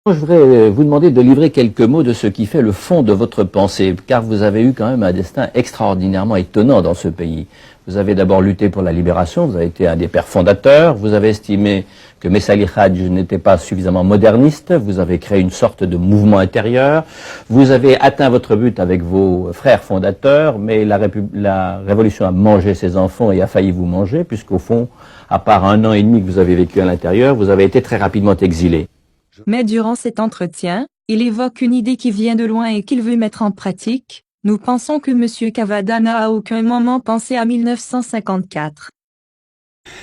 Je voudrais vous demander de livrer quelques mots de ce qui fait le fond de votre pensée, car vous avez eu quand même un destin extraordinairement étonnant dans ce pays. Vous avez d'abord lutté pour la libération, vous avez été un des pères fondateurs, vous avez estimé que Messa Ali Hadj n'était pas suffisamment moderniste, vous avez créé une sorte de mouvement intérieur, vous avez atteint votre but avec vos frères fondateurs, mais la révolution a mangé ses enfants et a failli vous manger, puisqu'au fond, à part 1 an et demi que vous avez vécu à l'intérieur, vous avez été très rapidement exilé. Mais durant cet entretien, il évoque une idée qui vient de loin et qu'il veut mettre en pratique. Nous pensons que M. Cavada n'a à aucun moment pensé à 1954.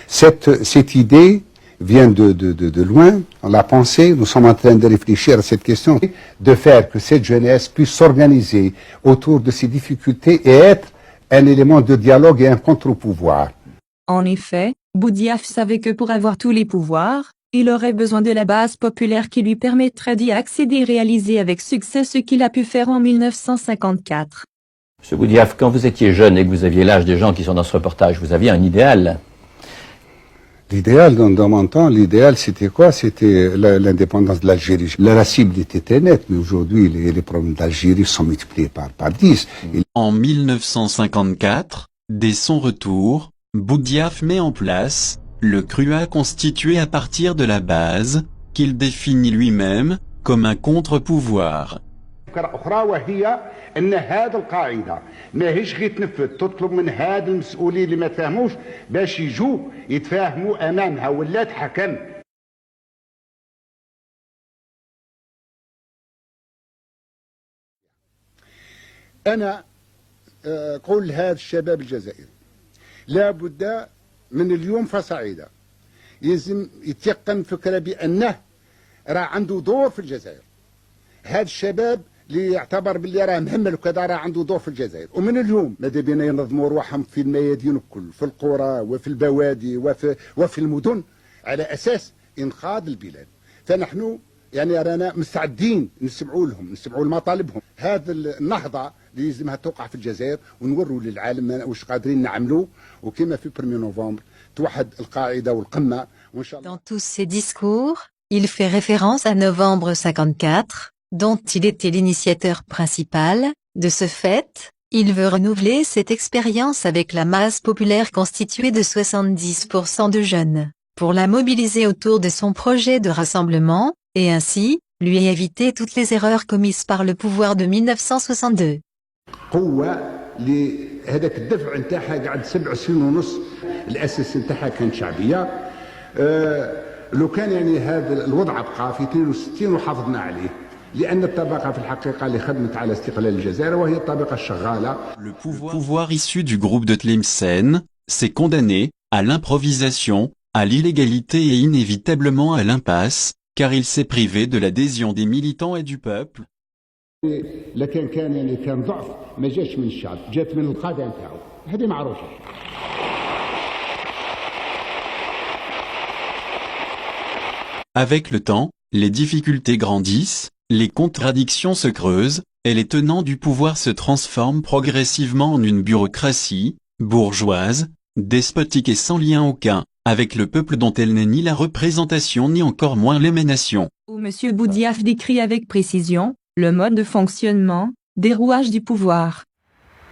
Cette idée vient de loin, on l'a pensé, nous sommes en train de réfléchir à cette question, de faire que cette jeunesse puisse s'organiser autour de ses difficultés et être un élément de dialogue et un contre-pouvoir. En effet, Boudiaf savait que pour avoir tous les pouvoirs, il aurait besoin de la base populaire qui lui permettrait d'y accéder et réaliser avec succès ce qu'il a pu faire en 1954. M. Boudiaf, quand vous étiez jeune et que vous aviez l'âge des gens qui sont dans ce reportage, vous aviez un idéal. L'idéal, dans mon temps, l'idéal c'était quoi? C'était l'indépendance de l'Algérie. La cible était très nette, mais aujourd'hui les problèmes d'Algérie sont multipliés par 10. En 1954, dès son retour, Boudiaf met en place le CRUA constitué à partir de la base, qu'il définit lui-même, comme un contre-pouvoir. من اليوم فصاعدا يلزم يتيقن فكرة بأنه راه عنده دور في الجزائر. هذا الشباب اللي يعتبر باللي راه مهمل وكذا راه عنده دور في الجزائر، ومن اليوم ماذا بينا ينظموا رواحهم في الميادين الكل، في القرى وفي البوادي وفي المدن على أساس إنقاذ البلاد. فنحن يعني رانا مستعدين نسمعوا لهم، نسمعوا لمطالبهم. هذا النهضة اللي لازمها توقع في الجزائر ونوروا للعالم واش قادرين نعملوا، وكما في 1 نوفمبر توحد القاعدة والقمة وإن شاء الله. Dans tous ses discours, il fait référence à novembre 54, dont il était l'initiateur principal. De ce fait, il veut renouveler cette expérience avec la masse populaire constituée de 70% de jeunes, pour la mobiliser autour de son projet de rassemblement, et ainsi, lui éviter toutes les erreurs commises par le pouvoir de 1962. هذاك الدفع نتاعها قعد 7 سنين ونص، الاساس نتاعها كانت شعبيه. لو كان يعني هذا الوضع بقى في 62 وحافظنا عليه، لان الطبقه في الحقيقه اللي خدمت على استقلال الجزائر وهي الطبقه الشغاله. Le pouvoir issu du groupe de Tlemcen s'est condamné à l'improvisation, à l'illégalité et inévitablement à l'impasse, car il s'est privé de l'adhésion des militants et du peuple. لكن كان ضعف ما جاش من الشعب، جات من القاده نتاعو، هذه معروفه. Avec le temps, les difficultés grandissent, les contradictions se creusent, et les tenants du pouvoir se transforment progressivement en une bureaucratie, bourgeoise, despotique et sans lien aucun, avec le peuple dont elle n'est ni la représentation ni encore moins l'émanation. Où M. Boudiaf décrit avec précision le mode de fonctionnement des rouages du pouvoir.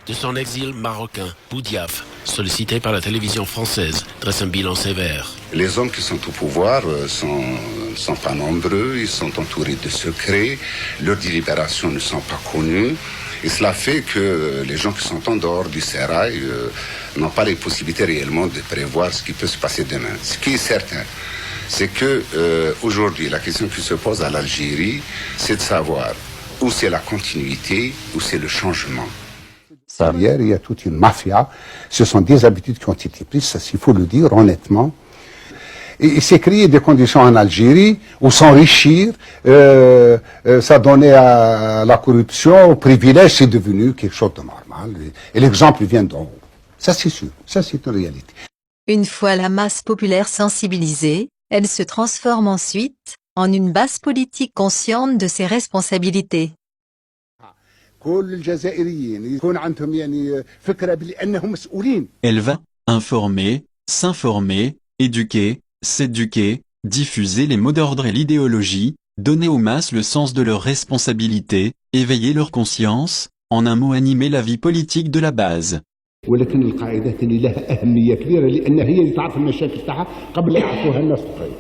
De son exil marocain, Boudiaf, sollicité par la télévision française, dresse un bilan sévère. Les hommes qui sont au pouvoir sont pas nombreux, ils sont entourés de secrets, leurs délibérations ne sont pas connues. Et cela fait que les gens qui sont en dehors du sérail n'ont pas les possibilités réellement de prévoir ce qui peut se passer demain. Ce qui est certain, c'est que aujourd'hui, la question qui se pose à l'Algérie, c'est de savoir où c'est la continuité, où c'est le changement. Derrière, il y a toute une mafia. Ce sont des habitudes qui ont été prises, ça, il faut le dire honnêtement. Et il s'est créé des conditions en Algérie où s'enrichir, ça donnait à la corruption, au privilège, c'est devenu quelque chose de normal. Et l'exemple vient d'en haut. Ça, c'est sûr. Ça, c'est une réalité. Une fois la masse populaire sensibilisée, elle se transforme ensuite en une base politique consciente de ses responsabilités. Elle va informer, s'informer, Éduquer, s'éduquer, diffuser les mots d'ordre et l'idéologie, donner aux masses le sens de leurs responsabilités, éveiller leur conscience, en un mot animer la vie politique de la base. ولكن القاعدة ثاني لها أهمية كبيرة لأن هي اللي تعرف المشاكل تاعها قبل لا يعرفوها الناس الآخرين.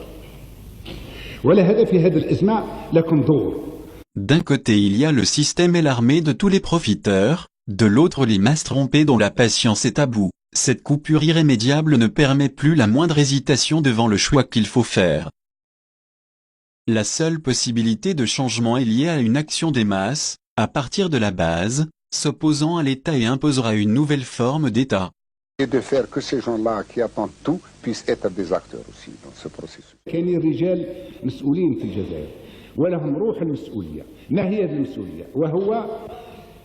ولهذا في هذه الأزمة لكم دور. D'un côté il y a le système et l'armée de tous les profiteurs, de l'autre les masses trompées dont la patience est à bout. Cette coupure irrémédiable ne permet plus la moindre hésitation devant le choix qu'il faut faire. La seule possibilité de changement est liée à une action des masses, à partir de la base, s'opposant à l'État et imposera une nouvelle forme d'État. Et de faire que ces gens-là qui attendent tout puissent être des acteurs aussi dans ce processus. كاين رجال مسؤولين في الجزائر ولهم روح المسؤولية. ما هي هذه المسؤولية؟ وهو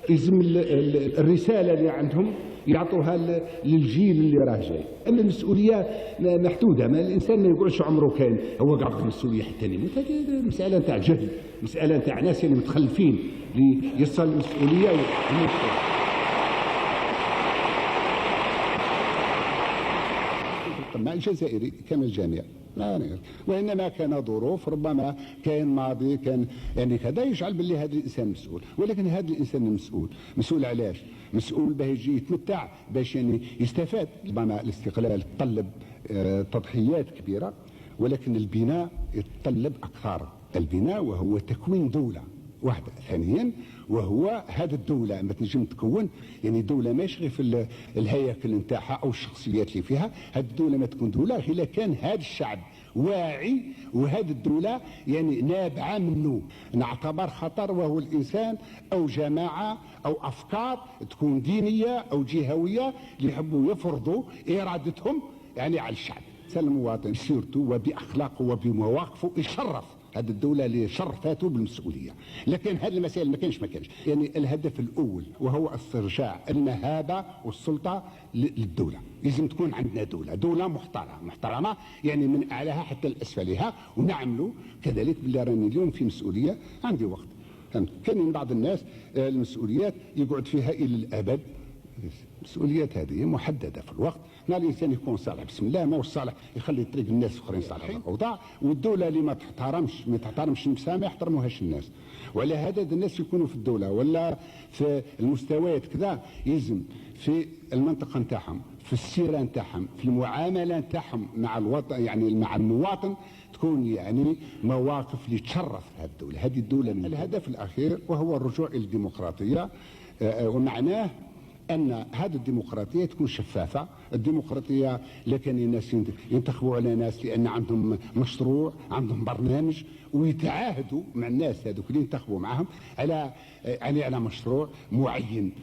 لازم الرسالة اللي عندهم يعطوها للجيل اللي راه جاي. اما المسؤوليه محدوده، ما الانسان ما يقعدش عمره كان هو قاعد المسؤوليه حتى يموت. هذه مساله نتاع جهل، مساله نتاع ناس اللي متخلفين اللي يصل المسؤوليه ويموت. الجزائري كما الجميع وانما كان ظروف، ربما كان ماضي، كان يعني كذا يجعل باللي هذا الانسان مسؤول. ولكن هذا الانسان المسؤول مسؤول علاش؟ مسؤول باه يجي يتمتع، باش يعني يستفاد. ربما الاستقلال يتطلب تضحيات كبيره، ولكن البناء يتطلب اكثر. البناء وهو تكوين دوله واحده. ثانيا وهو هذا الدوله ما تنجم تكون يعني دوله ماشي غير في الهياكل نتاعها او الشخصيات اللي فيها. هذه الدوله ما تكون دوله الا كان هذا الشعب واعي، وهذه الدوله يعني نابعه منه. نعتبر خطر وهو الانسان او جماعه او افكار تكون دينيه او جهويه اللي يحبوا يفرضوا ارادتهم يعني على الشعب. المواطن سيرته وباخلاقه وبمواقفه يشرف هذه الدولة اللي شرفته بالمسؤولية. لكن هذه المسائل ما كانش يعني الهدف الأول وهو استرجاع المهابة والسلطة للدولة. لازم تكون عندنا دولة محترمة يعني من أعلاها حتى لأسفلها، ونعملوا كذلك باللي راني اليوم في مسؤولية عندي وقت. كان من بعض الناس المسؤوليات يقعد فيها إلى الأبد. المسؤوليات هذه محدده في الوقت. ما الانسان يكون صالح بسم الله، ما هو صالح يخلي طريق الناس الاخرين صالحين الاوضاع. والدوله اللي ما تحترمش نفسها ما يحترموهاش الناس. وعلى هذا الناس يكونوا في الدوله ولا في المستويات كذا يلزم في المنطقه نتاعهم، في السيره نتاعهم، في المعامله نتاعهم مع الوطن يعني مع المواطن، تكون يعني مواقف اللي تشرف هذه الدوله. هذه الدوله من الهدف الاخير وهو الرجوع الى الديمقراطيه، ومعناه أن هذه الديمقراطية تكون شفافة. الديمقراطية لكن الناس ينتخبوا على ناس لأن عندهم مشروع، عندهم برنامج، ويتعاهدوا مع الناس هذوك اللي ينتخبوا معهم على يعني على مشروع معين.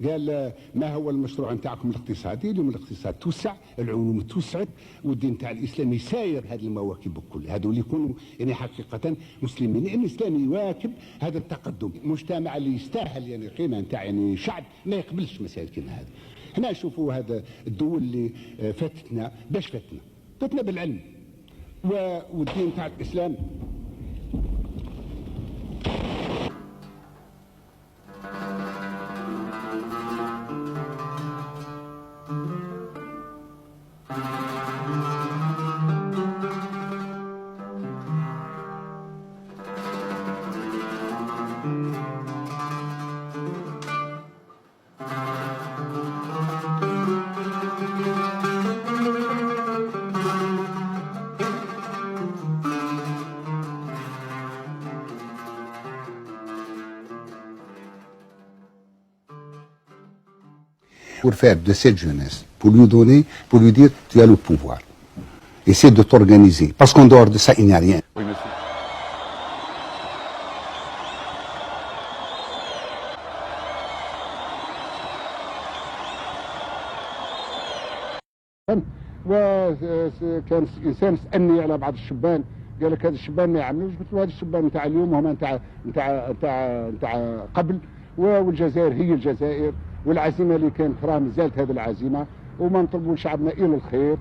قال ما هو المشروع نتاعكم الاقتصادي؟ اليوم الاقتصاد توسع، العلوم توسعت، والدين تاع الاسلام يساير هذه المواكب الكل. هذو اللي يكونوا يعني حقيقه مسلمين، لان الاسلام يواكب هذا التقدم. المجتمع اللي يستاهل يعني قيمه نتاع يعني شعب ما يقبلش مسائل كيما هذا. هنا نشوفوا هذا الدول اللي فاتتنا باش فاتنا بالعلم والدين تاع الاسلام. Pour faire de cette jeunesse, pour lui dire tu as le pouvoir. Essaie de t'organiser. Parce qu'en dehors de ça, il n'y a rien. Oui, monsieur. وكان انسان سالني على بعض الشبان، قال لك هذا الشبان ما يعملوش. قلت له هذا الشبان نتاع اليوم هما نتاع قبل، والجزائر هي الجزائر، والعزيمه اللي كانت راه مازالت هذه العزيمه، وما نطلبوا لشعبنا الى الخير.